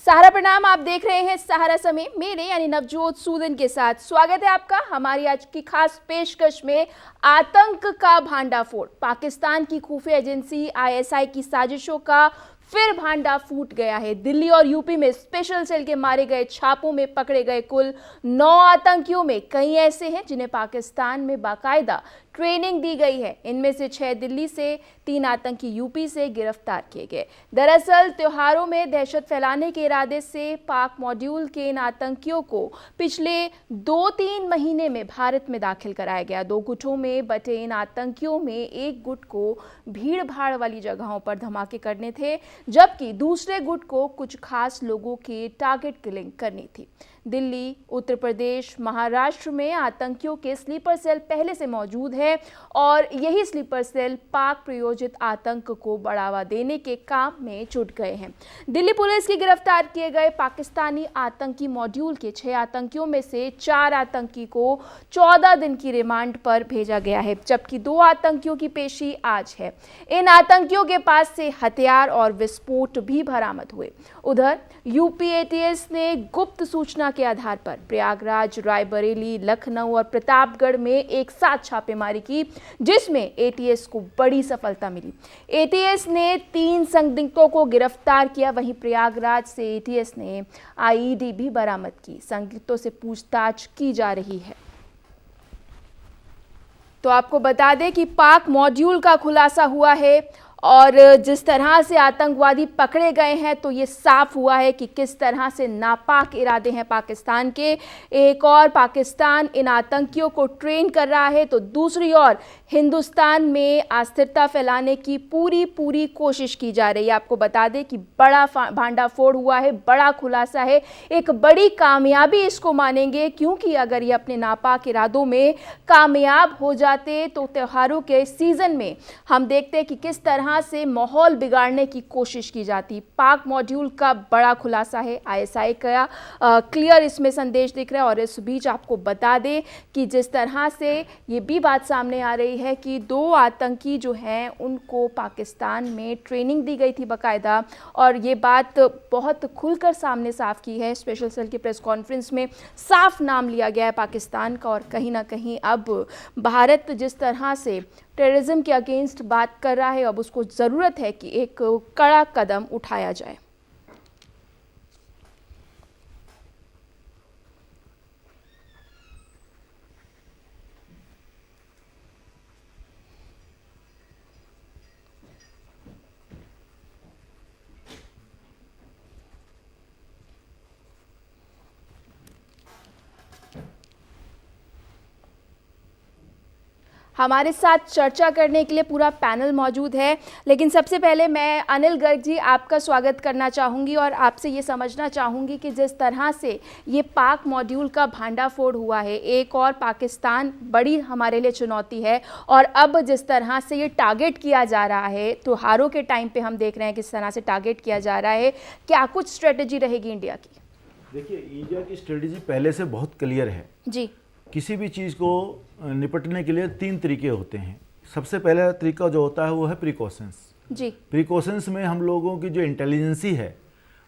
सहारा प्रणाम। आप देख रहे हैं सहारा समय मेरे यानी नवजोत सूदन के साथ। स्वागत है आपका हमारी आज की खास पेशकश में। आतंक का भांडाफोड़, पाकिस्तान की खुफिया एजेंसी आईएसआई की साजिशों का फिर भांडा फूट गया है। दिल्ली और यूपी में स्पेशल सेल के मारे गए छापों में पकड़े गए कुल 9 आतंकियों में कई ऐसे हैं जिन्हें पाकिस्तान में बाकायदा ट्रेनिंग दी गई है। इनमें से 6 दिल्ली से, 3 आतंकी यूपी से गिरफ्तार किए गए। दरअसल त्योहारों में दहशत फैलाने के इरादे से पाक मॉड्यूल के इन आतंकियों को पिछले 2-3 महीने में भारत में दाखिल कराया गया। 2 गुटों में बटे इन आतंकियों में एक गुट को भीड़ भाड़ वाली जगहों पर धमाके करने थे, जबकि दूसरे गुट को कुछ खास लोगों की टारगेट किलिंग करनी थी। दिल्ली, उत्तर प्रदेश, महाराष्ट्र में आतंकियों के स्लीपर सेल पहले से मौजूद है और यही स्लीपर सेल पाक प्रायोजित आतंक को बढ़ावा देने के काम में जुट गए हैं। दिल्ली पुलिस के गिरफ्तार किए गए पाकिस्तानी आतंकी मॉड्यूल के 6 आतंकियों में से 4 आतंकी को 14 दिन की रिमांड पर भेजा गया है, जबकि 2 आतंकियों की पेशी आज है। इन आतंकियों के पास से हथियार और विस्फोट भी बरामद हुए। उधर यूपी एटीएस ने गुप्त सूचना के आधार पर प्रयागराज, रायबरेली, लखनऊ और प्रतापगढ़ में एक साथ छापेमारी की, जिसमें एटीएस को बड़ी सफलता मिली। एटीएस ने 3 संदिग्धों को गिरफ्तार किया। वहीं प्रयागराज से एटीएस ने आईईडी भी बरामद की। संदिग्धों से पूछताछ की जा रही है। तो आपको बता दें कि पाक मॉड्यूल का खुलासा हुआ है और जिस तरह से आतंकवादी पकड़े गए हैं तो ये साफ हुआ है कि किस तरह से नापाक इरादे हैं पाकिस्तान के। एक और पाकिस्तान इन आतंकियों को ट्रेन कर रहा है तो दूसरी ओर हिंदुस्तान में अस्थिरता फैलाने की पूरी कोशिश की जा रही है। आपको बता दें कि बड़ा भांडाफोड़ हुआ है, बड़ा खुलासा है, एक बड़ी कामयाबी इसको मानेंगे, क्योंकि अगर ये अपने नापाक इरादों में कामयाब हो जाते तो त्योहारों के सीजन में हम देखते हैं कि किस तरह से माहौल बिगाड़ने की कोशिश की जाती। पाक मॉड्यूल का बड़ा खुलासा है, आईएसआई का क्लियर इसमें संदेश दिख रहा है। और इस बीच आपको बता दें कि जिस तरह से ये भी बात सामने आ रही है कि 2 आतंकी जो हैं उनको पाकिस्तान में ट्रेनिंग दी गई थी बाकायदा, और ये बात बहुत खुलकर सामने साफ की है। स्पेशल सेल की प्रेस कॉन्फ्रेंस में साफ नाम लिया गया है पाकिस्तान का। और कहीं ना कहीं अब भारत जिस तरह से टेररिज्म के अगेंस्ट बात कर रहा है, अब उसको ज़रूरत है कि एक कड़ा कदम उठाया जाए। हमारे साथ चर्चा करने के लिए पूरा पैनल मौजूद है, लेकिन सबसे पहले मैं अनिल गर्ग जी आपका स्वागत करना चाहूँगी और आपसे ये समझना चाहूँगी कि जिस तरह से ये पाक मॉड्यूल का भांडाफोड़ हुआ है, एक और पाकिस्तान बड़ी हमारे लिए चुनौती है, और अब जिस तरह से ये टारगेट किया जा रहा है, त्योहारों के टाइम पे हम देख रहे हैं किस तरह से टारगेट किया जा रहा है, क्या कुछ स्ट्रेटजी रहेगी इंडिया की? देखिए, इंडिया की स्ट्रेटजी पहले से बहुत क्लियर है जी। किसी भी चीज़ को निपटने के लिए 3 तरीके होते हैं। सबसे पहला तरीका जो होता है वो है प्रिकॉशंस। जी। प्रिकॉशंस में हम लोगों की जो इंटेलिजेंसी है,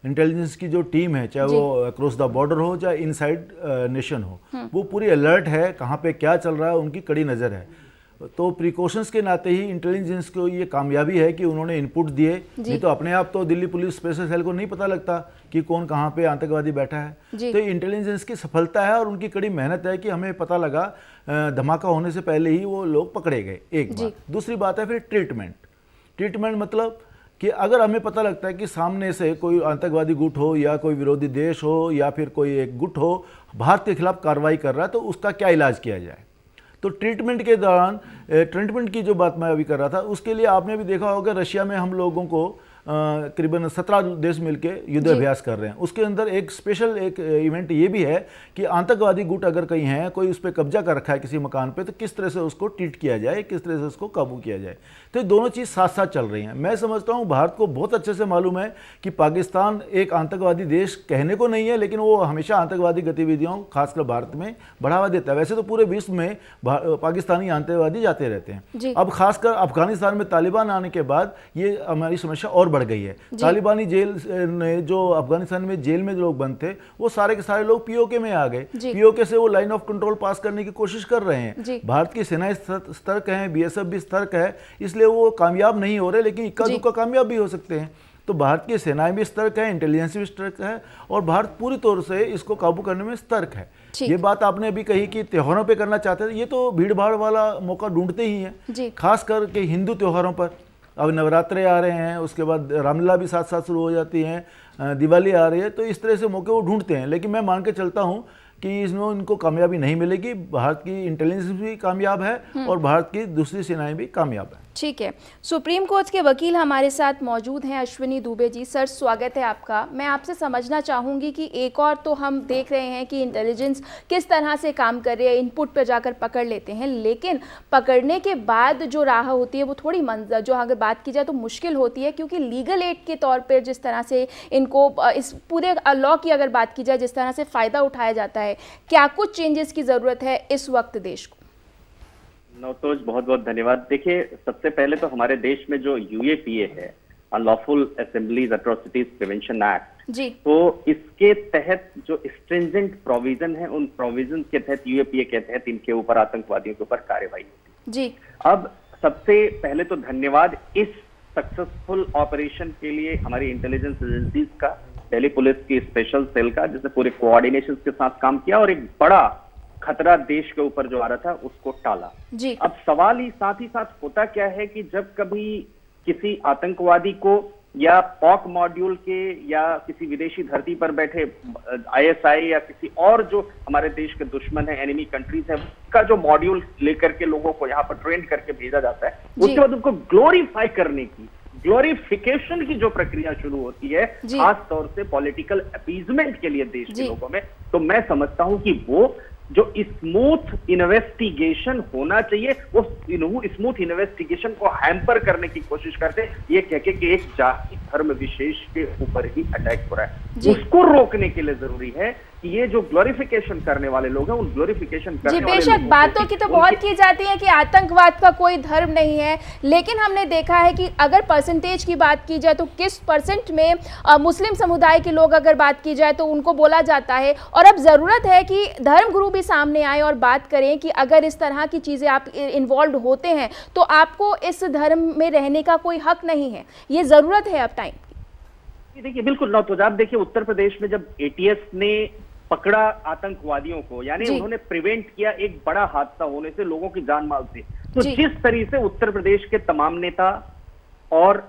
इंटेलिजेंस की जो टीम है, चाहे वो अक्रॉस द बॉर्डर हो चाहे इनसाइड नेशन हो, वो पूरी अलर्ट है, कहाँ पे क्या चल रहा है उनकी कड़ी नज़र है। तो प्रिकॉशंस के नाते ही इंटेलिजेंस को ये कामयाबी है कि उन्होंने इनपुट दिए, नहीं तो अपने आप तो दिल्ली पुलिस स्पेशल सेल को नहीं पता लगता कि कौन कहाँ पे आतंकवादी बैठा है। तो इंटेलिजेंस की सफलता है और उनकी कड़ी मेहनत है कि हमें पता लगा, धमाका होने से पहले ही वो लोग पकड़े गए। एक बात। दूसरी बात है फिर ट्रीटमेंट मतलब कि अगर हमें पता लगता है कि सामने से कोई आतंकवादी गुट हो या कोई विरोधी देश हो या फिर कोई एक गुट हो भारत के खिलाफ कार्रवाई कर रहा है, तो उसका क्या इलाज किया जाए। तो ट्रीटमेंट के दौरान, ट्रीटमेंट की जो बात मैं अभी कर रहा था, उसके लिए आपने भी देखा होगा रशिया में हम लोगों को करीबन 17 देश मिलकर युद्ध अभ्यास कर रहे हैं। उसके अंदर एक स्पेशल इवेंट ये भी है कि आतंकवादी गुट अगर कहीं है, कोई उस पर कब्जा कर रखा है किसी मकान पे, तो किस तरह से उसको ट्रीट किया जाए, किस तरह से उसको काबू किया जाए। तो दोनों चीज़ साथ साथ चल रही हैं। मैं समझता हूँ भारत को बहुत अच्छे से मालूम है कि पाकिस्तान एक आतंकवादी देश कहने को नहीं है, लेकिन वो हमेशा आतंकवादी गतिविधियों खासकर भारत में बढ़ावा देता है। वैसे तो पूरे विश्व में पाकिस्तानी आतंकवादी जाते रहते हैं। अब खासकर अफगानिस्तान में तालिबान आने के बाद ये हमारी समस्या और बढ़ गई है। तालिबानी जेल ने जो अफगानिस्तान में जेल में जो लोग बंद थे वो सारे के सारे लोग पीओके में आ गए। पीओके से वो लाइन ऑफ कंट्रोल पास करने की कोशिश कर रहे हैं। भारत की सेनाएं सतर्क हैं, बीएसएफ भी सतर्क है, इसलिए वो कामयाब नहीं हो रहे, लेकिन इक्का दुक्का कामयाब भी हो सकते हैं। तो भारत की सेनाएं भी सतर्क है, इंटेलिजेंस भी सतर्क है और भारत पूरी तौर से इसको काबू करने में सतर्क है। ये बात आपने अभी कही कि त्योहारों पे करना चाहते थे, ये तो भीड़ भाड़ वाला मौका ढूंढते ही हैं, खास करके हिंदू त्योहारों पर। अब नवरात्रे आ रहे हैं, उसके बाद रामलीला भी साथ साथ शुरू हो जाती हैं, दिवाली आ रही है, तो इस तरह से मौके वो ढूंढते हैं। लेकिन मैं मान के चलता हूँ कि इसमें उनको कामयाबी नहीं मिलेगी। भारत की इंटेलिजेंस भी कामयाब है और भारत की दूसरी सेनाएं भी कामयाब है। ठीक है, सुप्रीम कोर्ट के वकील हमारे साथ मौजूद हैं, अश्विनी दुबे जी। सर, स्वागत है आपका। मैं आपसे समझना चाहूँगी कि एक और तो हम देख रहे हैं कि इंटेलिजेंस किस तरह से काम कर रही है, इनपुट पर जाकर पकड़ लेते हैं, लेकिन पकड़ने के बाद जो राह होती है वो थोड़ी जो अगर बात की जाए तो मुश्किल होती है, क्योंकि लीगल एड के तौर पर जिस तरह से इनको इस पूरे लॉ की अगर बात की जाए, जिस तरह से फ़ायदा उठाया जाता है, क्या कुछ चेंजेस की ज़रूरत है इस वक्त देश को? नवतोज, बहुत बहुत धन्यवाद। देखिए, सबसे पहले तो हमारे देश में जो यूएपीए है, unlawful assemblies atrocities prevention act जी, तो इसके तहत जो स्ट्रिंजेंट प्रोविजन है, उन प्रोविजन के तहत यूएपीए के तहत इनके ऊपर, आतंकवादियों के ऊपर कार्रवाई होती जी। अब सबसे पहले तो धन्यवाद इस सक्सेसफुल ऑपरेशन के लिए हमारी इंटेलिजेंस एजेंसीज का, दिल्ली पुलिस की स्पेशल सेल का, जिसने पूरे कोऑर्डिनेशन के साथ काम किया और एक बड़ा खतरा देश के ऊपर जो आ रहा था उसको टाला जी। अब सवाल ही साथ होता क्या है कि जब कभी किसी आतंकवादी को या पॉक मॉड्यूल के या किसी विदेशी धरती पर बैठे आईएसआई या किसी और जो हमारे देश के दुश्मन है, एनिमी कंट्रीज है, उसका जो मॉड्यूल लेकर के लोगों को यहाँ पर ट्रेन करके भेजा जाता है, उसके बाद उनको ग्लोरीफाई करने की, ग्लोरिफिकेशन की जो प्रक्रिया शुरू होती है, खास तौर से पॉलिटिकल अपीजमेंट के लिए देश के लोगों में, तो मैं समझता हूं कि वो जो स्मूथ इन्वेस्टिगेशन होना चाहिए, वो स्मूथ इन्वेस्टिगेशन को हैम्पर करने की कोशिश करते हैं, ये कह के कि एक जाति धर्म विशेष के ऊपर ही अटैक हो रहा है, उसको रोकने के लिए जरूरी है कि ये जो ग्लोरिफिकेशन करने वाले लोग हैं, उन ग्लोरिफिकेशन करने वाले बेशक बातों की तो बहुत की जाती है कि आतंकवाद का कोई धर्म नहीं है, लेकिन हमने देखा है कि अगर परसेंटेज की बात की जाए तो किस परसेंट में मुस्लिम समुदाय के लोग अगर बात की जाए तो उनको बोला जाता है। और अब जरूरत है कि धर्मगुरु भी सामने आए और बात करें कि अगर इस तरह की चीजें आप इन्वॉल्व होते हैं तो आपको इस धर्म में रहने का कोई हक नहीं है। ये जरूरत है अब टाइम। देखिए, बिल्कुल नौतोज, आप देखिए उत्तर प्रदेश में जब एटीएस ने पकड़ा आतंकवादियों को, यानी उन्होंने प्रिवेंट किया एक बड़ा हादसा होने से, लोगों की जान माल से, तो जिस तरीके से उत्तर प्रदेश के तमाम नेता और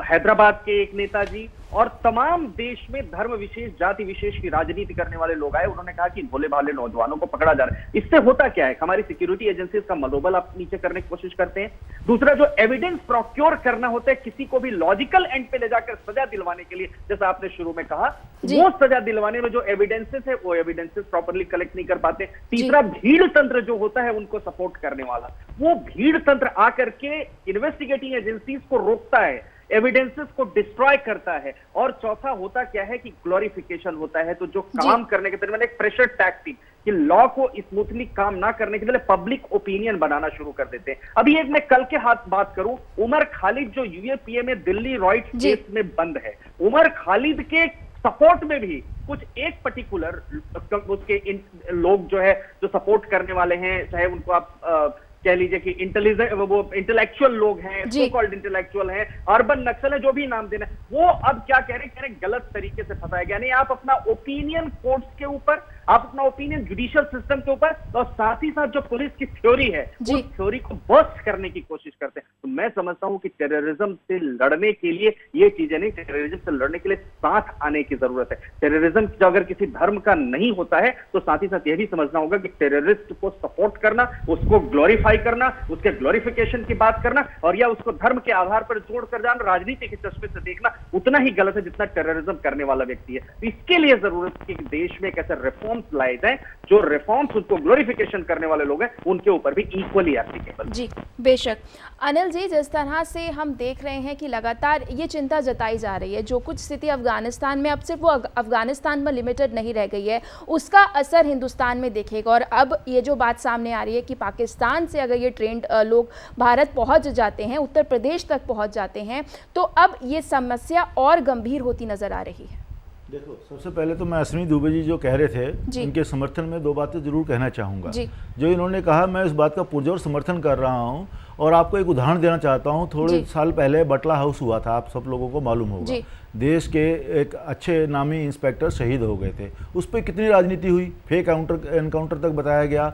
हैदराबाद के एक नेताजी और तमाम देश में धर्म विशेष, जाति विशेष की राजनीति करने वाले लोग आए, उन्होंने कहा कि भोले भाले नौजवानों को पकड़ा जा रहा है। इससे होता क्या है, हमारी सिक्योरिटी एजेंसीज का मनोबल आप नीचे करने की कोशिश करते हैं। दूसरा, जो एविडेंस प्रोक्योर करना होता है किसी को भी लॉजिकल एंड पे ले जाकर सजा दिलवाने के लिए, जैसा आपने शुरू में कहा, वो सजा दिलवाने में जो एविडेंसेस है वो एविडेंसेस प्रॉपरली कलेक्ट नहीं कर पाते। तीसरा, भीड़ तंत्र जो होता है उनको सपोर्ट करने वाला, वो भीड़ तंत्र आकर के इन्वेस्टिगेटिंग एजेंसीज को रोकता है, एविडेंसेस को डिस्ट्रॉय करता है। और चौथा होता क्या है कि ग्लोरिफिकेशन होता है। तो जो काम करने के तरीके, एक प्रेशर टैक्टिक कि लॉ को स्मूथली काम ना करने के लिए पब्लिक ओपिनियन बनाना शुरू कर देते हैं। अभी एक मैं कल के हाथ बात करूं, उमर खालिद जो यूएपीए में दिल्ली रॉयट केस में बंद है, उमर खालिद के सपोर्ट में भी कुछ एक पर्टिकुलर उसके लोग जो है, जो सपोर्ट करने वाले हैं, चाहे उनको आप कह लीजिए कि इंटेलेक्चुअल लोग हैं, सो कॉल्ड इंटेलेक्चुअल हैं, अर्बन नक्सल है, जो भी नाम देना, वो अब क्या कह रहे हैं, गलत तरीके से फंसाया गया। नहीं, आप अपना ओपिनियन कोर्ट्स के ऊपर, आप अपना ओपिनियन जुडिशियल सिस्टम के ऊपर, और साथ ही साथ जो पुलिस की थ्योरी है, उस थ्योरी को बस्ट करने की कोशिश करते हैं। तो मैं समझता हूं कि टेररिज्म से लड़ने के लिए ये चीजें नहीं, टेररिज्म से लड़ने के लिए साथ आने की जरूरत है। टेररिज्म जो अगर किसी धर्म का नहीं होता है तो साथ ही साथ यह भी समझना होगा कि टेररिस्ट को सपोर्ट करना, उसको ग्लोरीफाई करना, उसके ग्लोरिफिकेशन की बात करना, और या उसको धर्म के आधार पर जोड़कर जाना, राजनीति के चश्मे से देखना, उतना ही गलत है जितना टेररिज्म करने वाला व्यक्ति है। इसके लिए जरूरत है कि देश में एक ऐसा रिफॉर्म रिफॉर्म्स लाए जाए, जो रिफॉर्म्स उसको ग्लोरिफिकेशन करने वाले लोग हैं उनके ऊपर भी इक्वली एप्लीकेबल। जी बेशक। अनिल जी, जिस तरह से हम देख रहे हैं कि लगातार ये चिंता जताई जा रही है, जो कुछ स्थिति अफगानिस्तान में, अब सिर्फ वो अफगानिस्तान में लिमिटेड नहीं रह गई है, उसका असर हिंदुस्तान में दिखेगा। और अब ये जो बात सामने आ रही है कि पाकिस्तान से अगर ये ट्रेंड लोग भारत पहुंच जाते हैं, उत्तर प्रदेश तक पहुंच जाते हैं, तो अब ये समस्या और गंभीर होती नजर आ रही है। देखो, सबसे पहले तो मैं अश्विनी दुबे जी जो कह रहे थे इनके समर्थन में दो बातें जरूर कहना चाहूँगा। जो इन्होंने कहा, मैं इस बात का पुरजोर समर्थन कर रहा हूँ और आपको एक उदाहरण देना चाहता हूँ। थोड़े साल पहले बटला हाउस हुआ था, आप सब लोगों को मालूम होगा। देश के एक अच्छे नामी इंस्पेक्टर शहीद हो गए थे, उस पर कितनी राजनीति हुई, फेक एनकाउंटर तक बताया गया।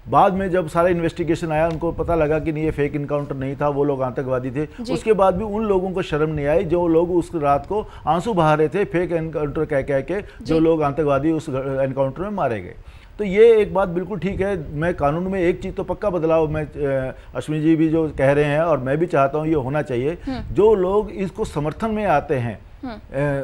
बाद में जब सारा इन्वेस्टिगेशन आया, उनको पता लगा कि नहीं, ये फेक इनकाउंटर नहीं था, वो लोग आतंकवादी थे। उसके बाद भी उन लोगों को शर्म नहीं आई जो लोग उस रात को आंसू बहा रहे थे फेक एनकाउंटर कह के, जो लोग आतंकवादी उस एनकाउंटर में मारे गए। तो ये एक बात बिल्कुल ठीक है। मैं कानून में एक चीज़ तो पक्का बदलाव, मैं अश्विनी जी भी जो कह रहे हैं और मैं भी चाहता हूँ ये होना चाहिए। जो लोग इसको समर्थन में आते हैं,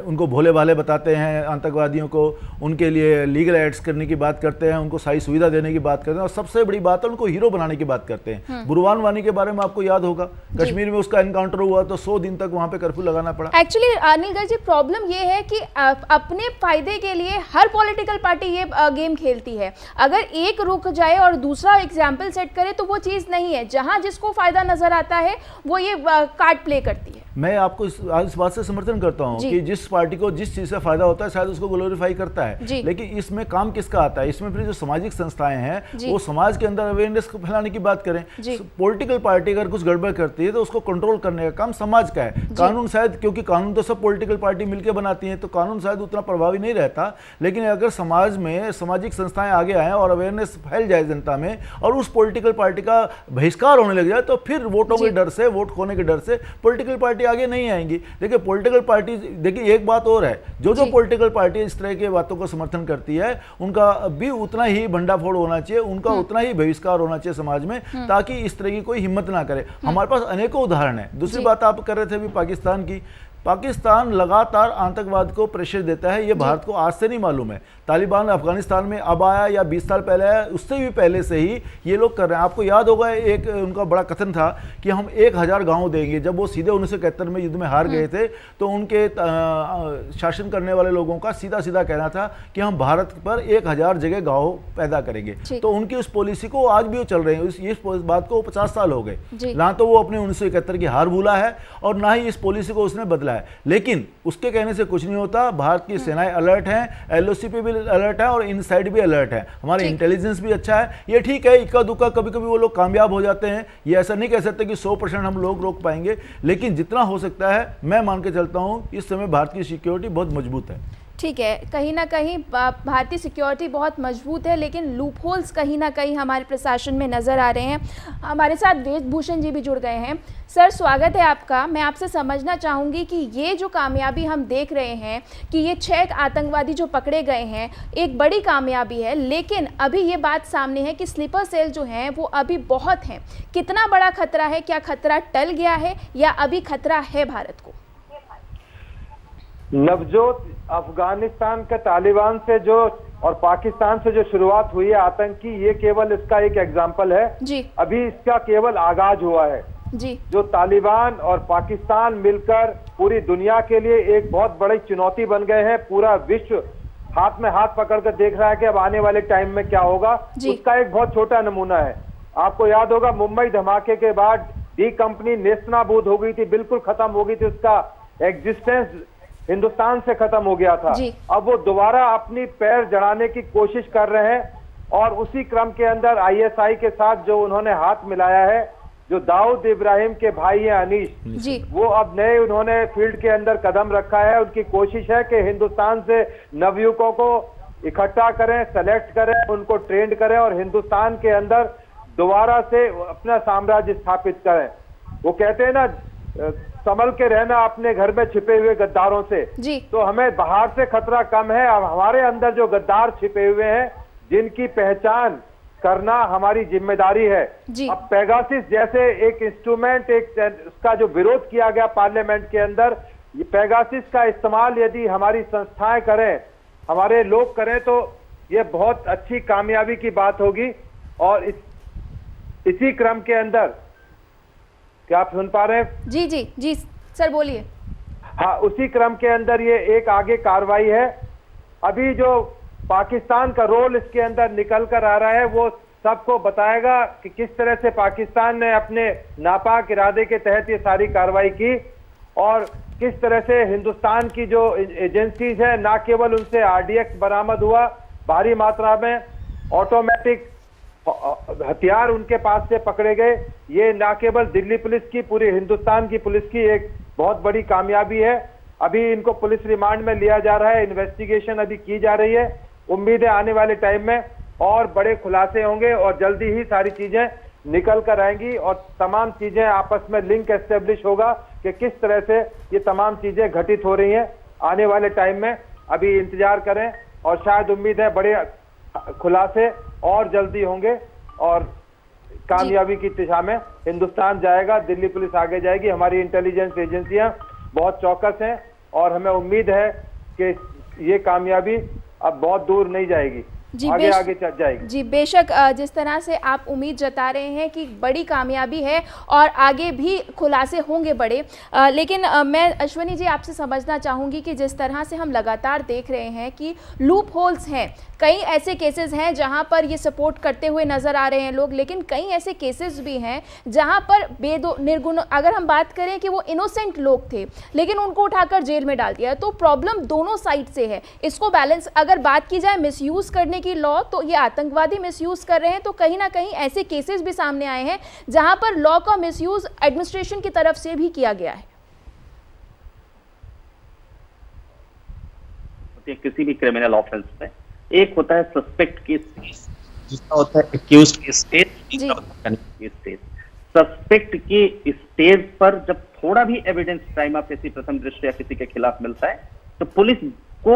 उनको भोले भाले बताते हैं आतंकवादियों को, उनके लिए लीगल एड्स करने की बात करते हैं, उनको सारी सुविधा देने की बात करते हैं, और सबसे बड़ी बात है उनको हीरो बनाने की बात करते हैं। बुरहान वानी के बारे में आपको याद होगा, कश्मीर में उसका एनकाउंटर हुआ तो 100 दिन तक वहां पे कर्फ्यू लगाना पड़ा। एक्चुअली अनिल जी, प्रॉब्लम ये है कि अपने फायदे के लिए हर पॉलिटिकल पार्टी ये गेम खेलती है। अगर एक रुक जाए और दूसरा एग्जाम्पल सेट करे तो वो चीज़ नहीं है। जहां जिसको फायदा नजर आता है वो ये कार्ड प्ले करती है। मैं आपको इस बात से समर्थन करता हूं कि जिस पार्टी को जिस चीज से फायदा होता है शायद उसको ग्लोरीफाई करता है, लेकिन इसमें काम किसका आता है? इसमें फिर जो सामाजिक संस्थाएं हैं वो समाज के अंदर अवेयरनेस को फैलाने की बात करें। पॉलिटिकल पार्टी अगर कुछ गड़बड़ करती है तो उसको कंट्रोल करने का काम समाज का है। कानून शायद, क्योंकि कानून तो सब पॉलिटिकल पार्टी मिलकर बनाती है, तो कानून शायद उतना प्रभावी नहीं रहता, लेकिन अगर समाज में सामाजिक संस्थाएं आगे आए और अवेयरनेस फैल जाए जनता में और उस पॉलिटिकल पार्टी का बहिष्कार होने लग जाए, तो फिर वोटों के डर से, वोट खोने के डर से पॉलिटिकल पार्टी आगे नहीं आएंगी। देखिए पॉलिटिकल पार्टी, देखिए एक बात और है, जो पॉलिटिकल पार्टी इस तरह की बातों को समर्थन करती है उनका भी उतना ही भंडाफोड़ होना चाहिए, उनका उतना ही बहिष्कार होना चाहिए समाज में, ताकि इस तरह की कोई हिम्मत ना करे। हमारे पास अनेकों उदाहरण है। दूसरी बात आप कर रहे थे अभी पाकिस्तान की। पाकिस्तान लगातार आतंकवाद को प्रेशर देता है, ये भारत को आज से नहीं मालूम है। तालिबान अफगानिस्तान में अब आया या 20 साल पहले आया, उससे भी पहले से ही ये लोग कर रहे हैं। आपको याद होगा एक उनका बड़ा कथन था कि हम 1000 गांव देंगे। जब वो सीधे 1971 में युद्ध में हार गए थे तो उनके शासन करने वाले लोगों का सीधा सीधा कहना था कि हम भारत पर 1000 जगह गांव पैदा करेंगे। तो उनकी उस पॉलिसी को आज भी वो चल रहे हैं। इस बात को 50 साल हो गए, ना तो वो अपने 1971 की हार भूला है और ना ही इस पॉलिसी को उसने बदला है। लेकिन उसके कहने से कुछ नहीं होता। भारत की सेनाएं अलर्ट हैं, एलओसी पे भी अलर्ट है और इनसाइड भी अलर्ट है। हमारे इंटेलिजेंस भी अच्छा है। ये ठीक है, इक्का दुक्का कभी कभी वो लोग कामयाब हो जाते हैं, ये ऐसा नहीं कह सकते कि 100% हम लोग रोक पाएंगे, लेकिन जितना हो सकता है मैं मान के चलता हूं इस समय भारत की सिक्योरिटी बहुत मजबूत है। ठीक है, कहीं ना कहीं भारतीय सिक्योरिटी बहुत मजबूत है, लेकिन लूप होल्स कहीं ना कहीं हमारे प्रशासन में नज़र आ रहे हैं। हमारे साथ वेदभूषण जी भी जुड़ गए हैं। सर, स्वागत है आपका। मैं आपसे समझना चाहूँगी कि ये जो कामयाबी हम देख रहे हैं कि ये 6 आतंकवादी जो पकड़े गए हैं, एक बड़ी कामयाबी है, लेकिन अभी ये बात सामने है कि स्लीपर सेल जो हैं वो अभी बहुत हैं। कितना बड़ा खतरा है? क्या खतरा टल गया है या अभी खतरा है भारत को? नवजोत, अफगानिस्तान के तालिबान से जो और पाकिस्तान से जो शुरुआत हुई है आतंकी, ये केवल इसका एक एग्जाम्पल है जी। अभी इसका केवल आगाज हुआ है जी। जो तालिबान और पाकिस्तान मिलकर पूरी दुनिया के लिए एक बहुत बड़ी चुनौती बन गए हैं। पूरा विश्व हाथ में हाथ पकड़कर देख रहा है कि अब आने वाले टाइम में क्या होगा। उसका एक बहुत छोटा नमूना है। आपको याद होगा मुंबई धमाके के बाद डी कंपनी नेस्तनाबूद हो गई थी, बिल्कुल खत्म हो गई थी, उसका एग्जिस्टेंस हिंदुस्तान से खत्म हो गया था। अब वो दोबारा अपनी पैर जड़ाने की कोशिश कर रहे हैं और उसी क्रम के अंदर आईएसआई के साथ जो उन्होंने हाथ मिलाया है, जो दाऊद इब्राहिम के भाई हैं अनीश जी, वो अब नए उन्होंने फील्ड के अंदर कदम रखा है। उनकी कोशिश है कि हिंदुस्तान से नवयुवकों को इकट्ठा करें, सेलेक्ट करें, उनको ट्रेंड करें और हिंदुस्तान के अंदर दोबारा से अपना साम्राज्य स्थापित करें। वो कहते हैं ना, संभल के रहना अपने घर में छिपे हुए गद्दारों से जी। तो हमें बाहर से खतरा कम है, अब हमारे अंदर जो गद्दार छिपे हुए हैं जिनकी पहचान करना हमारी जिम्मेदारी है। अब पेगासिस जैसे एक इंस्ट्रूमेंट, उसका जो विरोध किया गया पार्लियामेंट के अंदर, ये पेगासिस का इस्तेमाल यदि हमारी संस्थाएं करें, हमारे लोग करें, तो ये बहुत अच्छी कामयाबी की बात होगी। और इसी क्रम के अंदर, क्या आप सुन पा रहे हैं? जी जी जी सर बोलिए। हाँ, उसी क्रम के अंदर ये एक आगे कार्रवाई है। अभी जो पाकिस्तान का रोल इसके अंदर निकल कर आ रहा है वो सबको बताएगा कि किस तरह से पाकिस्तान ने अपने नापाक इरादे के तहत ये सारी कार्रवाई की और किस तरह से हिंदुस्तान की जो एजेंसीज है, ना केवल उनसे आरडीएक्स बरामद हुआ, भारी मात्रा में ऑटोमेटिक हथियार उनके पास से पकड़े गए। ये ना केवल दिल्ली पुलिस की, पूरी हिंदुस्तान की पुलिस की एक बहुत बड़ी कामयाबी है। अभी इनको पुलिस रिमांड में लिया जा रहा है, इन्वेस्टिगेशन अभी की जा रही है। उम्मीद है आने वाले टाइम में और बड़े खुलासे होंगे और जल्दी ही सारी चीजें निकल कर आएंगी और तमाम चीजें आपस में लिंक एस्टेब्लिश होगा कि किस तरह से ये तमाम चीजें घटित हो रही हैं आने वाले टाइम में। अभी इंतजार करें और शायद उम्मीद है बड़े खुलासे और जल्दी होंगे और कामयाबी की दिशा में हिंदुस्तान जाएगा, दिल्ली पुलिस आगे जाएगी। हमारी इंटेलिजेंस एजेंसियां बहुत चौकस हैं और हमें उम्मीद है कि ये कामयाबी अब बहुत दूर नहीं जाएगी, आगे आगे चल जाएगी। जी बेशक, जिस तरह से आप उम्मीद जता रहे हैं कि बड़ी कामयाबी है और आगे भी खुलासे होंगे बड़े, लेकिन मैं अश्वनी जी आपसे समझना चाहूँगी कि जिस तरह से हम लगातार देख रहे हैं कि लूप होल्स हैं, कई ऐसे केसेस हैं जहां पर ये सपोर्ट करते हुए नज़र आ रहे हैं लोग, लेकिन कई ऐसे केसेस भी हैं जहां पर निर्गुण, अगर हम बात करें कि वो इनोसेंट लोग थे लेकिन उनको उठाकर जेल में डाल दिया। तो प्रॉब्लम दोनों साइड से है। इसको बैलेंस अगर बात की जाए मिसयूज़ करने की लॉ, तो ये आतंकवादी मिसयूज़ कर रहे हैं, तो कहीं ना कहीं ऐसे केसेस भी सामने आए हैं जहां पर लॉ का मिसयूज़ एडमिनिस्ट्रेशन की तरफ से भी किया गया है। किसी भी क्रिमिनल ऑफेंस में एक होता है सस्पेक्ट की स्टेज, दूसरा होता है एक्यूज्ड की स्टेज, तीसरा होता है की स्टेज। सस्पेक्ट की स्टेज पर जब थोड़ा भी एविडेंस प्राइमा फेसी प्रथम दृष्टया किसी के खिलाफ मिलता है तो पुलिस को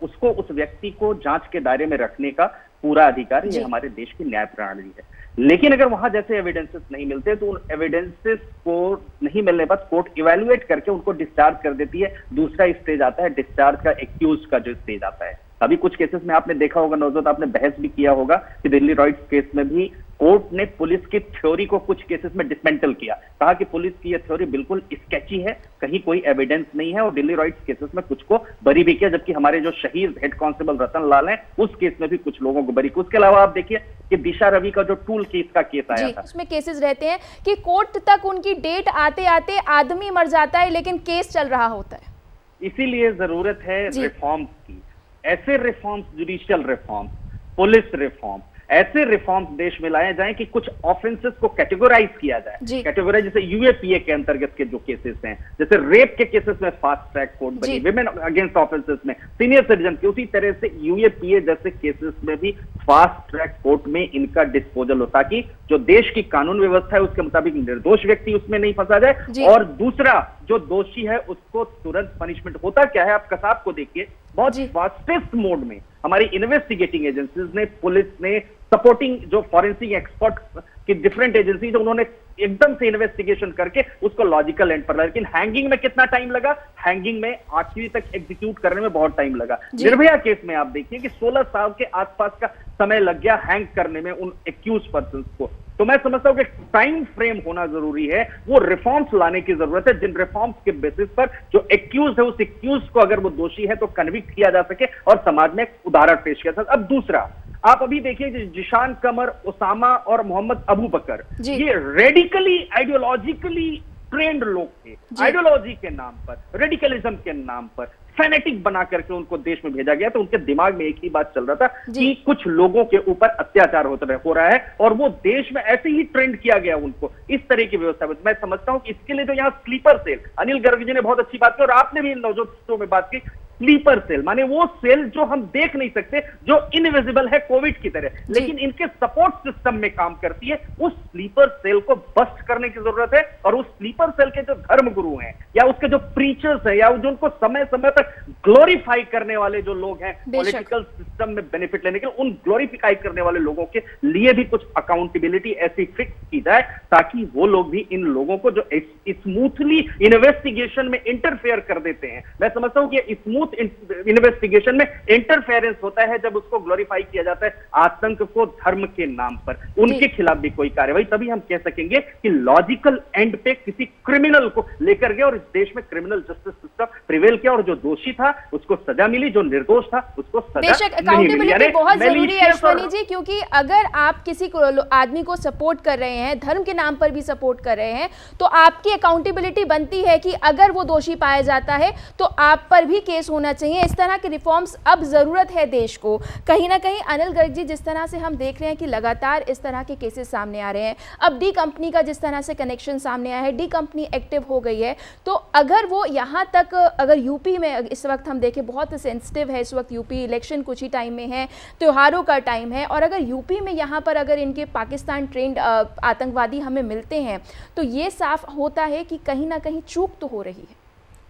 उसको उस व्यक्ति को जांच के दायरे में रखने का पूरा अधिकार ये हमारे देश की न्याय प्रणाली है। लेकिन अगर वहां जैसे एविडेंसेस नहीं मिलते तो उन एविडेंसेस को नहीं मिलने पर कोर्ट इवैल्यूएट करके उनको डिस्चार्ज कर देती है। दूसरा स्टेज आता है डिस्चार्ज का, एक्यूज का जो स्टेज आता है। अभी कुछ केसेस में आपने देखा होगा नौजत, आपने बहस भी किया होगा कि दिल्ली रॉयट्स केस में भी कोर्ट ने पुलिस की थ्योरी को कुछ केसेस में डिसमेंटल किया, कहा कि पुलिस की यह थ्योरी बिल्कुल स्केची है, कहीं कोई एविडेंस नहीं है, और दिल्ली रॉयट्स केसेस में कुछ को बरी भी किया। जबकि हमारे जो शहीद हेड कांस्टेबल रतन लाल हैं उस केस में भी कुछ लोगों को बरी किया। उसके अलावा आप देखिए कि दिशा रवि का जो टूल केस का केस आया था, उसमें केसेस रहते हैं कि कोर्ट तक उनकी डेट आते आते आदमी मर जाता है लेकिन केस चल रहा होता है। इसीलिए जरूरत है रिफॉर्म्स की, ऐसे reforms, judicial reforms, police reform, ऐसे रिफॉर्म्स देश में लाए जाएं कि कुछ ऑफेंसेस को कैटेगराइज किया जाए। कैटेगराइज जैसे यूएपीए के अंतर्गत के जो केसेस हैं, जैसे रेप के केसेस में फास्ट ट्रैक कोर्ट बनी, विमेन अगेंस्ट ऑफेंसेस में सीनियर सिटीजन की, उसी तरह से यूएपीए जैसे केसेस में भी फास्ट ट्रैक कोर्ट में इनका डिस्पोजल हो, ताकि जो देश की कानून व्यवस्था है उसके मुताबिक निर्दोष व्यक्ति उसमें नहीं फंसा जाए, और दूसरा जो दोषी है उसको तुरंत पनिशमेंट। होता क्या है, आप कसाब को देखिए, बहुत फास्टेस्ट मोड में हमारी इन्वेस्टिगेटिंग एजेंसीज ने, पुलिस ने, सपोर्टिंग जो फॉरेंसिक एक्सपर्ट की डिफरेंट एजेंसीज, उन्होंने एकदम से इन्वेस्टिगेशन करके उसको लॉजिकल एंड पर लाया। लेकिन हैंगिंग में कितना टाइम लगा? हैंगिंग में आखिरी तक एग्जीक्यूट करने में बहुत टाइम लगा। निर्भया केस में आप देखिए कि 16 साल के आसपास का समय लग गया हैंग करने में उन एक्यूज पर्सन को। तो मैं समझता हूं कि टाइम फ्रेम होना जरूरी है, वो रिफॉर्म्स लाने की जरूरत है, जिन रिफॉर्म्स के बेसिस पर जो एक्यूज है उस एक्यूज को अगर वो दोषी है तो कन्विक्ट किया जा सके और समाज में एक उदाहरण पेश किया जाए। अब दूसरा आप अभी देखिए जिशान कमर, ओसामा और मोहम्मद अबू बकर, ये रेडिकली आइडियोलॉजिकली ट्रेंड लोग थे। आइडियोलॉजी के नाम पर, रेडिकलिज्म के नाम पर फैनेटिक बना करके उनको देश में भेजा गया। तो उनके दिमाग में एक ही बात चल रहा था कि कुछ लोगों के ऊपर अत्याचार हो रहा है, और वो देश में ऐसे ही ट्रेंड किया गया उनको इस तरह की व्यवस्था में। मैं समझता हूं कि इसके लिए जो यहाँ स्लीपर सेल, अनिल गर्ग जी ने बहुत अच्छी बात की और आपने भी इन नौजवानों में बात की, स्लीपर सेल माने वो सेल जो हम देख नहीं सकते, जो इनविजिबल है कोविड की तरह, लेकिन इनके सपोर्ट सिस्टम में काम करती है। उस स्लीपर सेल को बस्ट करने की जरूरत है, और उस स्लीपर सेल के जो धर्मगुरु हैं या उसके जो प्रीचर्स हैं या जो उनको समय समय पर ग्लोरीफाई करने वाले जो लोग हैं पॉलिटिकल सिस्टम में बेनिफिट लेने के लिए, उन ग्लोरीफाई करने वाले लोगों के लिए भी कुछ अकाउंटेबिलिटी ऐसी फिक्स की जाए ताकि वो लोग भी इन लोगों को जो स्मूथली इन्वेस्टिगेशन में इंटरफेयर कर देते हैं, मैं समझता हूं कि स्मूथ उस इन्वेस्टिगेशन में इंटरफेरेंस होता है, जब उसको ग्लोरीफाई किया जाता है आतंक को धर्म के नाम पर, उनके खिलाफ भी कोई कार्रवाई, तभी हम कह सकेंगे कि लॉजिकल एंड पे किसी क्रिमिनल को लेकर गए और इस देश में क्रिमिनल जस्टिस सिस्टम प्रिवेल किया और जो दोषी था उसको सजा मिली, जो निर्दोष था उसको सजा बेशक अकाउंटेबिलिटी बहुत जरूरी है अश्वनी जी, क्योंकि अगर आप किसी आदमी को सपोर्ट कर रहे हैं, धर्म के नाम पर भी सपोर्ट कर रहे हैं, तो आपकी अकाउंटेबिलिटी बनती है कि अगर वो दोषी पाया जाता है तो आप पर भी केस होना चाहिए। इस तरह के रिफॉर्म्स अब जरूरत है देश को। कहीं ना कहीं अनिल गर्ग जी, जिस तरह से हम देख रहे हैं कि लगातार इस तरह के केसेस सामने आ रहे हैं, अब डी कंपनी का जिस तरह से कनेक्शन सामने आया है, डी कंपनी एक्टिव हो गई है, तो अगर वो यहाँ तक, अगर यूपी में इस वक्त हम देखें बहुत सेंसिटिव है, इस वक्त यूपी इलेक्शन कुछ ही टाइम में है, त्योहारों का टाइम है, और अगर यूपी में यहाँ पर अगर इनके पाकिस्तान ट्रेंड आतंकवादी हमें मिलते हैं तो ये साफ होता है कि कहीं ना कहीं चूक तो हो रही है।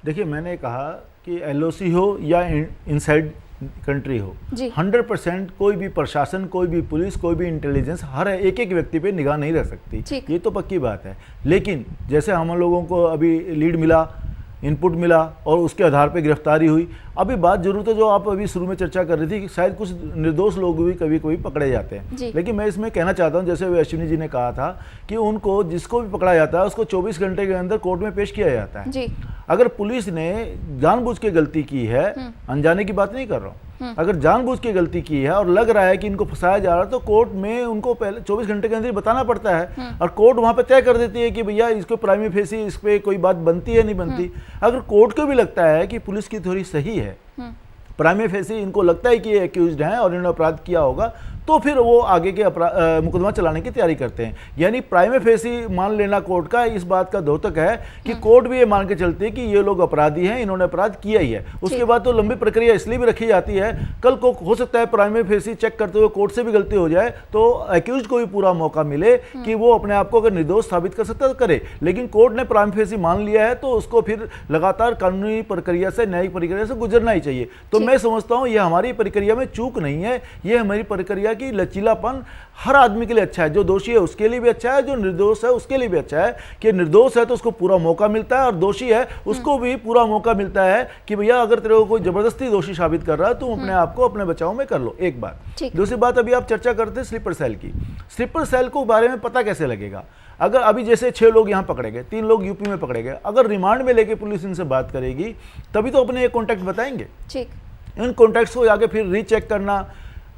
देखिए, मैंने कहा कि एलओसी हो या इनसाइड कंट्री हो, 100% कोई भी प्रशासन, कोई भी पुलिस, कोई भी इंटेलिजेंस हर एक एक व्यक्ति पे निगाह नहीं रख सकती, ये तो पक्की बात है। लेकिन जैसे हम लोगों को अभी लीड मिला, इनपुट मिला और उसके आधार पे गिरफ्तारी हुई, अभी बात जरूर है जो आप अभी शुरू में चर्चा कर रही थी कि शायद कुछ निर्दोष लोग भी कभी कभी पकड़े जाते हैं, लेकिन मैं इसमें कहना चाहता हूं, जैसे अश्विनी जी ने कहा था कि उनको जिसको भी पकड़ा जाता है उसको 24 घंटे के अंदर कोर्ट में पेश किया जाता है। अगर पुलिस ने जानबूझ के गलती की है, अनजाने की बात नहीं कर रहा हूँ, अगर जानबूझ के गलती की है और लग रहा है कि इनको फंसाया जा रहा है, तो कोर्ट में उनको पहले 24 घंटे के अंदर बताना पड़ता है और कोर्ट वहां पे तय कर देती है कि भैया इसको प्राइमी फेसी इस पे कोई बात बनती है नहीं बनती। अगर कोर्ट को भी लगता है कि पुलिस की थोड़ी सही है, प्राइमी फेसी इनको लगता है कि ये एक्यूज्ड हैं और इन्होंने अपराध किया होगा, तो फिर वो आगे के मुकदमा चलाने की तैयारी करते हैं। यानी प्राइमे फेसी मान लेना कोर्ट का इस बात का द्योतक है कि कोर्ट भी ये मान के चलती है कि ये लोग अपराधी हैं, इन्होंने अपराध किया ही है। उसके बाद तो लंबी प्रक्रिया इसलिए भी रखी जाती है, कल को हो सकता है प्राइमे फेसी चेक करते हुए कोर्ट से भी गलती हो जाए तो एक्यूज्ड को भी पूरा मौका मिले कि वो अपने आप को अगर निर्दोष साबित कर सकता है तो करे। लेकिन कोर्ट ने प्राइमे फेसी मान लिया है तो उसको फिर लगातार कानूनी प्रक्रिया से, न्यायिक प्रक्रिया से गुजरना ही चाहिए। तो मैं समझता हूँ ये हमारी प्रक्रिया में चूक नहीं है, ये हमारी प्रक्रिया की लचीलापन हर आदमी के लिए अच्छा है, जो दोषी है उसके लिए भी अच्छा है, जो निर्दोष है उसके लिए भी अच्छा है कि निर्दोष है तो उसको पूरा मौका मिलता है और दोषी है उसको भी पूरा मौका मिलता है कि भैया अगर तेरे को कोई जबरदस्ती दोषी साबित कर रहा है तो अपने आप को अपने बचाव में कर लो। एक बात। दूसरी बात, अभी आप चर्चा करते हैं स्लीपर सेल की। स्लीपर सेल को बारे में पता कैसे लगेगा? अगर अभी जैसे 6 लोग यहाँ पकड़े गए, 3 लोग यूपी में पकड़े गए, अगर रिमांड में लेके पुलिस इनसे बात करेगी तभी तो अपने ये कॉन्टैक्ट बताएंगे। इन कॉन्टैक्ट्स को आगे फिर रीचेक करना,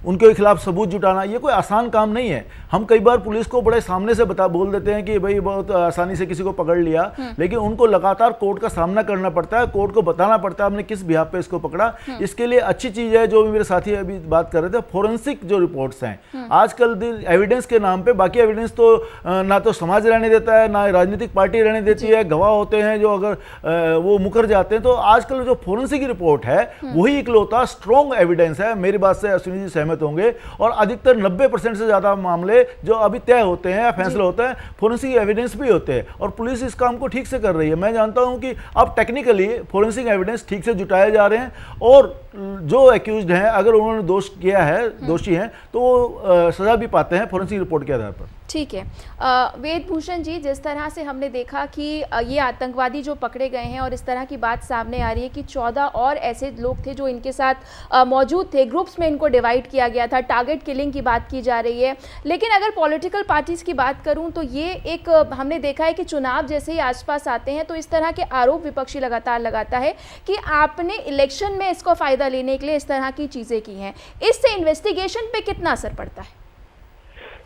उनके खिलाफ सबूत जुटाना, ये कोई आसान काम नहीं है। हम कई बार पुलिस को बड़े सामने से बोल देते हैं कि भाई बहुत आसानी से किसी को पकड़ लिया, लेकिन उनको लगातार कोर्ट का सामना करना पड़ता है, कोर्ट को बताना पड़ता है हमने किस बिहाफ पे इसको पकड़ा। इसके लिए अच्छी चीज है जो मेरे साथी अभी बात कर रहे थे, फोरेंसिक जो रिपोर्ट्स हैं आजकल एविडेंस के नाम पे, बाकी एविडेंस तो ना तो समाज रहने देता है ना राजनीतिक पार्टी रहने देती है, गवाह होते हैं जो अगर वो मुकर जाते हैं। तो आजकल जो फोरेंसिक रिपोर्ट है वही इकलौता स्ट्रॉन्ग एविडेंस है। मेरी बात से अश्विनी जी होंगे, और अधिकतर 90% से ज्यादा मामले जो अभी तय होते हैं या फैसले होते हैं फोरेंसिक एविडेंस भी होते हैं, और पुलिस इस काम को ठीक से कर रही है। मैं जानता हूं कि अब टेक्निकली फोरेंसिक एविडेंस ठीक से जुटाए जा रहे हैं और जो एक्यूज्ड हैं अगर उन्होंने दोष किया है, दोषी हैं, तो वो सजा भी पाते हैं फोरेंसिक रिपोर्ट के आधार पर। ठीक है। वेद भूषण जी, जिस तरह से हमने देखा कि ये आतंकवादी जो पकड़े गए हैं और इस तरह की बात सामने आ रही है कि 14 और ऐसे लोग थे जो इनके साथ मौजूद थे, ग्रुप्स में इनको डिवाइड किया गया था, टारगेट किलिंग की बात की जा रही है। लेकिन अगर पॉलिटिकल पार्टीज की बात करूं तो ये एक हमने देखा है कि चुनाव जैसे ही आसपास आते हैं तो इस तरह के आरोप विपक्षी लगातार लगाता है कि आपने इलेक्शन में इसको फायदा लेने के लिए इस तरह की चीजें की हैं। इससे इन्वेस्टिगेशन पे कितना असर पड़ता है?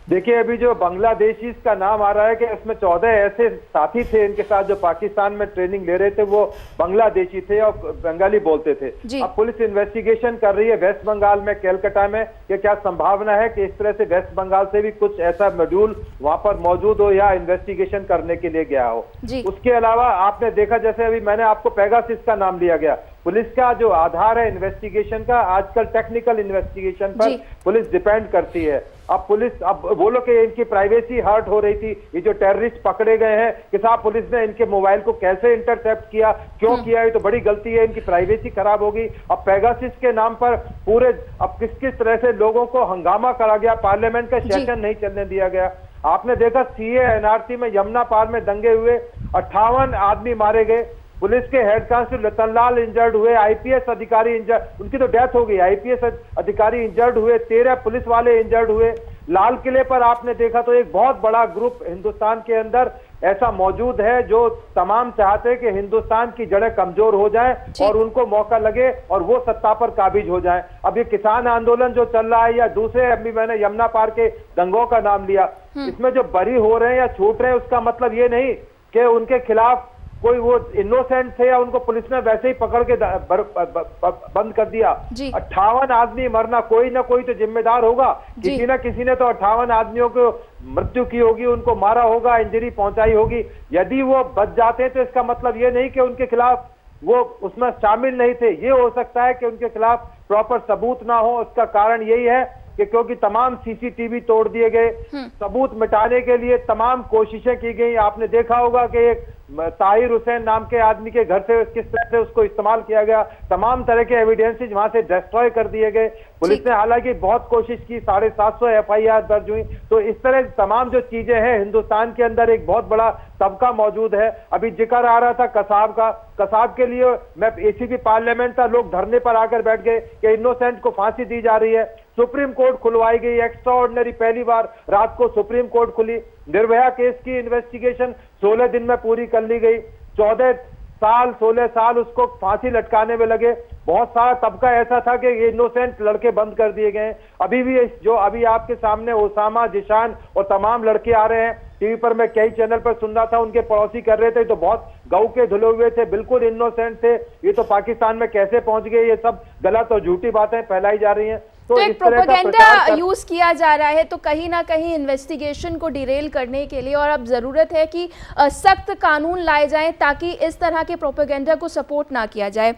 देखिए, अभी जो बांग्लादेशी का नाम आ रहा है कि इसमें 14 ऐसे साथी थे इनके साथ जो पाकिस्तान में ट्रेनिंग ले रहे थे, वो बांग्लादेशी थे और बंगाली बोलते थे। अब पुलिस इन्वेस्टिगेशन कर रही है वेस्ट बंगाल में, कलकत्ता में, कि क्या संभावना है कि इस तरह से वेस्ट बंगाल से भी कुछ ऐसा मॉड्यूल वहां पर मौजूद हो या इन्वेस्टिगेशन करने के लिए गया हो। उसके अलावा आपने देखा, जैसे अभी मैंने आपको पेगासिस का नाम लिया गया, पुलिस का जो आधार है इन्वेस्टिगेशन का, आजकल टेक्निकल इन्वेस्टिगेशन पर पुलिस डिपेंड करती है। अब पुलिस, अब बोलो कि इनकी प्राइवेसी हर्ट हो रही थी, ये जो टेररिस्ट पकड़े गए हैं कि साहब पुलिस ने इनके मोबाइल को कैसे इंटरसेप्ट किया, क्यों किया, ये तो बड़ी गलती है, इनकी प्राइवेसी खराब होगी। अब पेगासिस के नाम पर पूरे अब किस किस तरह से लोगों को हंगामा करा गया, पार्लियामेंट का सेशन नहीं चलने दिया गया। आपने देखा सीए एनआरसी में यमुना पार में दंगे हुए, 58 आदमी मारे गए, पुलिस के हेड कांस्टेबल रतनलाल इंजर्ड हुए, आईपीएस अधिकारी इंजर्ड, उनकी तो डेथ हो गई, आईपीएस अधिकारी इंजर्ड हुए, 13 पुलिस वाले इंजर्ड हुए। लाल किले पर आपने देखा तो एक बहुत बड़ा ग्रुप हिंदुस्तान के अंदर ऐसा मौजूद है जो तमाम चाहते हैं कि हिंदुस्तान की जड़ें कमजोर हो जाएं और उनको मौका लगे और वो सत्ता पर काबिज हो जाएं। अब ये किसान आंदोलन जो चल रहा है या दूसरे, अभी मैंने यमुना पार के दंगों का नाम लिया, इसमें जो बरी हो रहे हैं या छूट रहे हैं उसका मतलब ये नहीं कि उनके खिलाफ कोई वो इनोसेंट थे या उनको पुलिस ने वैसे ही पकड़ के बंद कर दिया। 58 आदमी मरना, कोई ना कोई तो जिम्मेदार होगा, किसी ना किसी ने तो 58 आदमियों को मृत्यु की होगी, उनको मारा होगा, इंजरी पहुंचाई होगी। यदि वो बच जाते तो इसका मतलब ये नहीं कि उनके खिलाफ वो उसमें शामिल नहीं थे। ये हो सकता है कि उनके खिलाफ प्रॉपर सबूत ना हो। उसका कारण यही है कि क्योंकि तमाम सीसीटीवी तोड़ दिए गए, सबूत मिटाने के लिए तमाम कोशिशें की गई। आपने देखा होगा कि एक ताहिर हुसैन नाम के आदमी के घर से किस तरह से उसको इस्तेमाल किया गया, तमाम तरह के एविडेंसेस वहां से डिस्ट्रॉय कर दिए गए। पुलिस ने हालांकि बहुत कोशिश की, 750 एफआईआर दर्ज हुई। तो इस तरह तमाम जो चीजें हैं, हिंदुस्तान के अंदर एक बहुत बड़ा तबका मौजूद है। अभी जिक्र आ रहा था कसाब का, कसाब के लिए मैं एसीपी पार्लियामेंट था, लोग धरने पर आकर बैठ गए कि इनोसेंट को फांसी दी जा रही है। सुप्रीम कोर्ट खुलवाई गई, एक्स्ट्रा ऑर्डिनरी पहली बार रात को सुप्रीम कोर्ट खुली। निर्भया केस की इन्वेस्टिगेशन 16 दिन में पूरी कर ली गई। 16 साल उसको फांसी लटकाने में लगे। बहुत सारा तबका ऐसा था कि ये इनोसेंट लड़के बंद कर दिए गए। अभी भी जो अभी आपके सामने ओसामा, जिशान और तमाम लड़के आ रहे हैं, टीवी पर मैं कई चैनल पर सुन रहा था, उनके पड़ोसी कर रहे थे तो बहुत गऊ के धुले हुए थे, बिल्कुल इनोसेंट थे। ये तो पाकिस्तान में कैसे पहुंच गए, ये सब गलत और झूठी बातें फैलाई जा रही हैं। तो एक प्रोपेगेंडा यूज किया जा रहा है, तो कहीं ना कहीं इन्वेस्टिगेशन को डिरेल करने के लिए और अब जरूरत है कि सख्त कानून लाए जाएं ताकि इस तरह के प्रोपेगेंडा को सपोर्ट ना किया जाए।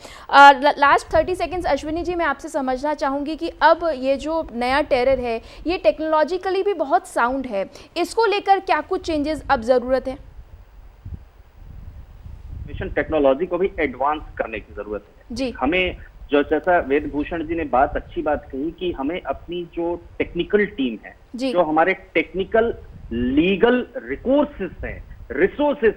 लास्ट 30 सेकंड्स अश्विनी जी, मैं आपसे समझना चाहूंगी कि अब ये जो नया टेरर है ये टेक्नोलॉजिकली भी बहुत साउंड है, इसको लेकर क्या कुछ चेंजेस अब जरूरत है? मिशन टेक्नोलॉजी को भी एडवांस करने की जरूरत है जी। हमें, जो जैसा वेदभूषण जी ने अच्छी बात कही कि हमें अपनी जो टेक्निकल टीम है, जो हमारे टेक्निकल लीगल रिसोर्सेस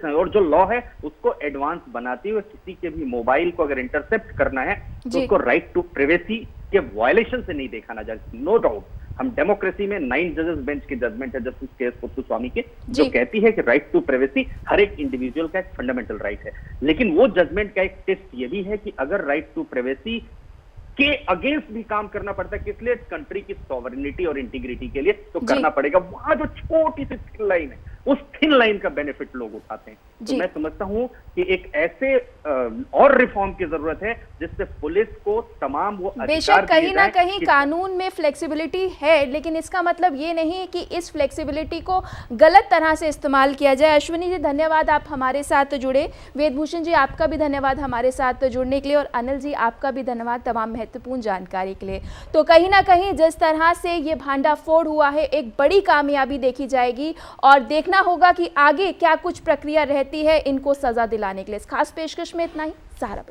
हैं और जो लॉ है उसको एडवांस बनाते हुए किसी के भी मोबाइल को अगर इंटरसेप्ट करना है तो उसको राइट टू प्राइवेसी के वायलेशन से नहीं देखा जाए। नो डाउट हम डेमोक्रेसी में 9 जजेस बेंच की जजमेंट है जस्टिस के एस पुत्तुस्वामी की, जो कहती है कि राइट टू प्राइवेसी हर एक इंडिविजुअल का एक फंडामेंटल राइट है। लेकिन वो जजमेंट का एक टेस्ट ये भी है कि अगर राइट टू प्राइवेसी के अगेंस्ट भी काम करना पड़ता है, किस लिए? कंट्री की सॉवरेनिटी और इंटीग्रिटी के लिए तो करना पड़ेगा। वहां जो छोटी सी थिन लाइन है, उस थिन लाइन का बेनिफिट लोग उठाते हैं। तो मैं समझता हूं कि एक ऐसे और रिफॉर्म की जरूरत है जिससे पुलिस को तमाम वो बेशक कहीं ना कहीं कानून में फ्लेक्सिबिलिटी है, लेकिन इसका मतलब ये नहीं कि इस फ्लेक्सिबिलिटी को गलत तरह से इस्तेमाल किया जाए। अश्विनी जी धन्यवाद, आप हमारे साथ जुड़े। वेदभूषण जी आपका भी धन्यवाद हमारे साथ जुड़ने के लिए, और अनिल जी आपका भी धन्यवाद तमाम महत्वपूर्ण जानकारी के लिए। तो कहीं ना कहीं जिस तरह से ये भांडाफोड़ हुआ है, एक बड़ी कामयाबी देखी जाएगी और देखना होगा कि आगे क्या कुछ प्रक्रिया रहती है इनको सजा दिलाने के लिए। इस खास पेशकश में इतना ही। सहारा।